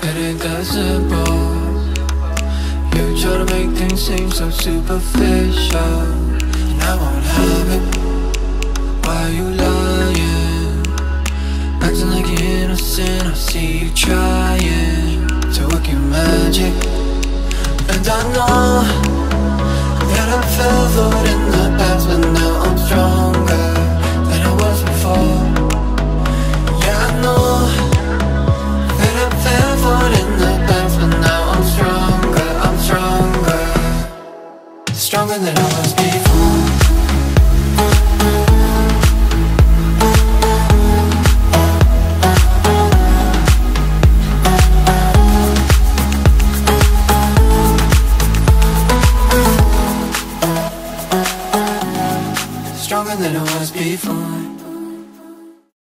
It ain't that simple. You try to make things seem so superficial, and I won't have it. Why are you lying? Acting like you're innocent. I see you trying to work your magic, and I know that I fell for it in the past, but now I'm stronger than I was before. Yeah, I know that I fell for it in the past, but now I'm stronger. I'm stronger, stronger than I was before. Stronger than I was before.